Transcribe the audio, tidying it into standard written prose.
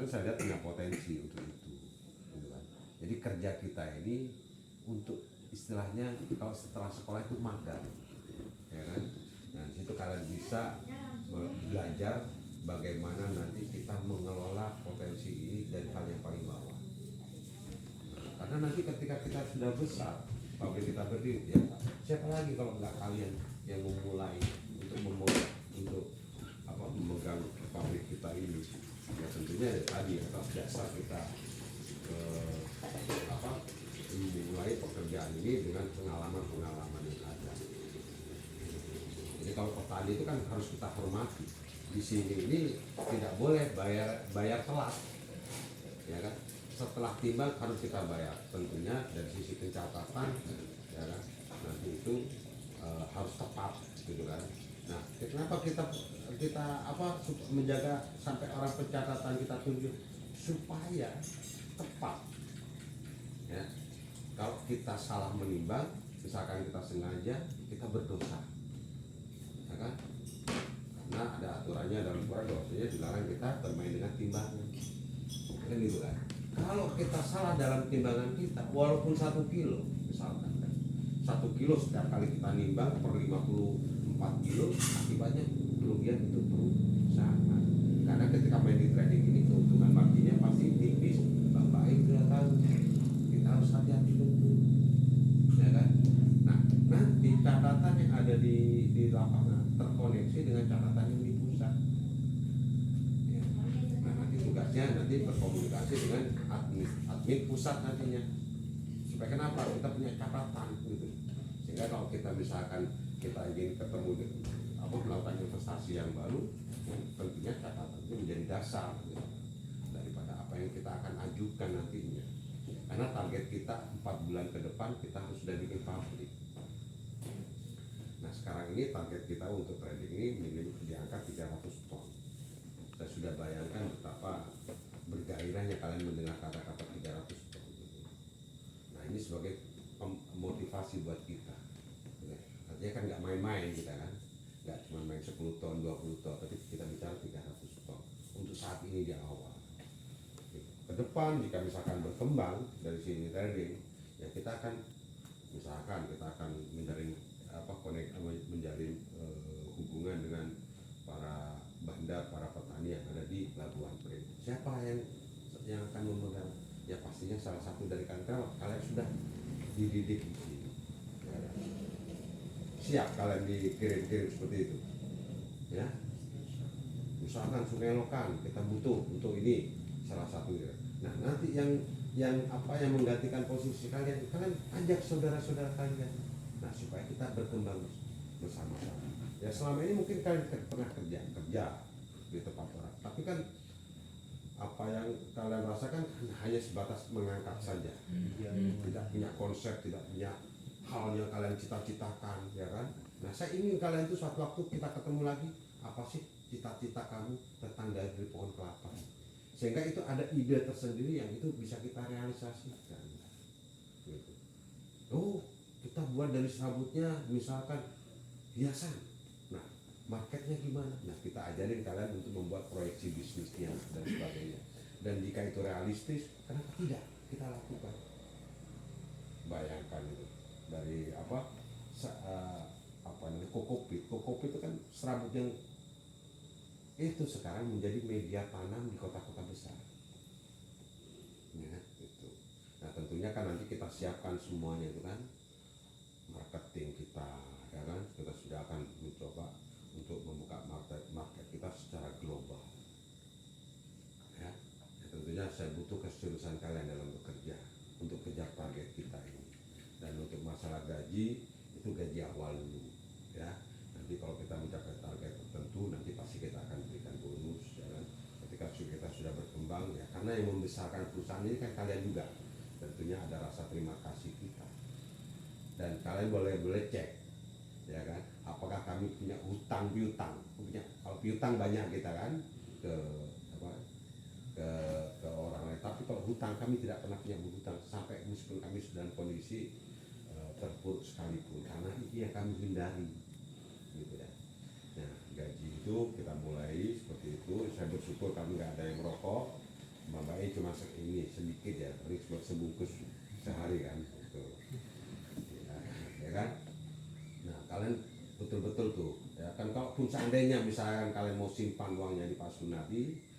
Soalnya saya lihat punya potensi untuk itu, gitu kan. Jadi kerja kita ini untuk istilahnya kalau setelah sekolah itu magang, ya kan. Nah di situ kalian bisa belajar bagaimana nanti kita mengelola potensi ini dari hal yang paling bawah. Karena nanti ketika kita sudah besar, pabrik kita berdiri, ya siapa lagi kalau nggak kalian yang memulai untuk memegang pabrik kita ini? Ya tentunya tadi atas dasar kita memulai pekerjaan ini dengan pengalaman yang ada. Jadi kalau petani itu kan harus kita hormati. Di sini ini tidak boleh bayar telat, ya kan? Setelah timbang harus kita bayar. Tentunya dari sisi pencatatan, ya kan? Nanti itu harus tepat, gitu kan? Nah, kenapa kita menjaga sampai orang pencatatan kita tunjuk supaya tepat, ya. Kalau kita salah menimbang, misalkan kita sengaja, kita berdosa, ya kan? Karena ada aturannya dalam Quran bahwasanya dilarang kita bermain dengan timbangan, kan gitu kan? Kalau kita salah dalam timbangan kita, walaupun 1 kilo, misalkan kan, 1 kilo setiap kali kita nimbang per 54 kilo, akibatnya kerugian untuk perusahaan. Karena ketika main di trading ini keuntungan marginnya pasti tipis. Bapak Ibu sudah tahu, kita harus hati-hati betul, ya kan? Nah, nanti catatan yang ada di lapangan terkoneksi dengan catatan yang di pusat. Ya. Nah, nanti tugasnya nanti berkomunikasi dengan admin pusat nantinya. Supaya kenapa? Kita punya catatan gitu. Sehingga kalau kita misalkan kita ingin ketemu melakukan investasi yang baru, tentunya catatan itu menjadi dasar gitu, daripada apa yang kita akan ajukan nantinya. Karena target kita 4 bulan ke depan kita harus sudah bikin pabrik. Nah sekarang ini target kita untuk trading ini minimum di angka 300 ton. Saya sudah bayangkan betapa bergairahnya kalian mendengar kata-kata 300 ton. Nah ini sebagai motivasi buat kita. Artinya kan nggak main-main kita kan, nggak cuma main 10 ton, 20 ton, tapi kita bicara 300 ton untuk saat ini di awal. Ke depan jika misalkan berkembang dari sini trading, ya kita akan misalkan kita akan menjalin menjalin hubungan dengan para bandar, para petani yang ada di Pelabuhan Priok. Siapa yang akan memegang? Ya pastinya salah satu dari kalian sudah dididik di sini. Ya, siap kalian dikirim-kirim seperti itu, ya. Misalkan Sungai Lokan kita butuh untuk ini salah satu ya. Nah nanti yang menggantikan posisi kalian ajak saudara-saudara kalian. Nah supaya kita berkembang bersama-sama. Ya selama ini mungkin kalian pernah kerja di tempat orang, tapi kan apa yang kalian rasakan hanya sebatas mengangkat saja, tidak punya konsep, tidak punya hal yang kalian cita-citakan, ya kan? Nah saya ingin kalian itu suatu waktu kita ketemu lagi, apa sih cita-cita kamu tentang dari pohon kelapa, sehingga itu ada ide tersendiri yang itu bisa kita realisasikan gitu. Oh kita buat dari serabutnya misalkan hiasan, nah marketnya gimana, nah kita ajarin kalian untuk membuat proyeksi bisnisnya dan sebagainya. Dan jika itu realistis, kenapa tidak kita lakukan? Bayangkan itu dari kokopit itu kan serabut yang itu sekarang menjadi media tanam di kota-kota besar, ya, itu. Nah tentunya kan nanti kita siapkan semuanya itu kan, marketing kita, ya kan, kita sudah akan mencoba untuk membuka market kita secara global, ya. Tentunya saya butuh keseriusan kalian dalam bekerja untuk kejar target kita ini. Dan untuk masalah gaji, itu gaji awal dulu, ya. Nanti kalau kita mencapai target tertentu, nanti pasti kita akan berikan bonus, ya kan. Ketika kita sudah berkembang, ya, karena yang membesarkan perusahaan ini kan kalian juga, tentunya ada rasa terima kasih kita. Dan kalian boleh cek, ya kan, apakah kami punya hutang piutang. Kalau piutang banyak kita kan ke orang lain, tapi kalau hutang kami tidak pernah punya hutang sampai meskipun kami sedang kondisi terpuruk sekalipun, karena itu yang kami hindari, gitu ya. Nah gaji itu kita mulai seperti itu. Saya bersyukur kami nggak ada yang merokok, Babanya cuma ini sedikit ya, paling buat sebungkus sehari kan, gitu. Ya kan? Nah kalian betul-betul tuh, ya kan, kalaupun seandainya misalkan kalian mau simpan uangnya di Pak Sunardi,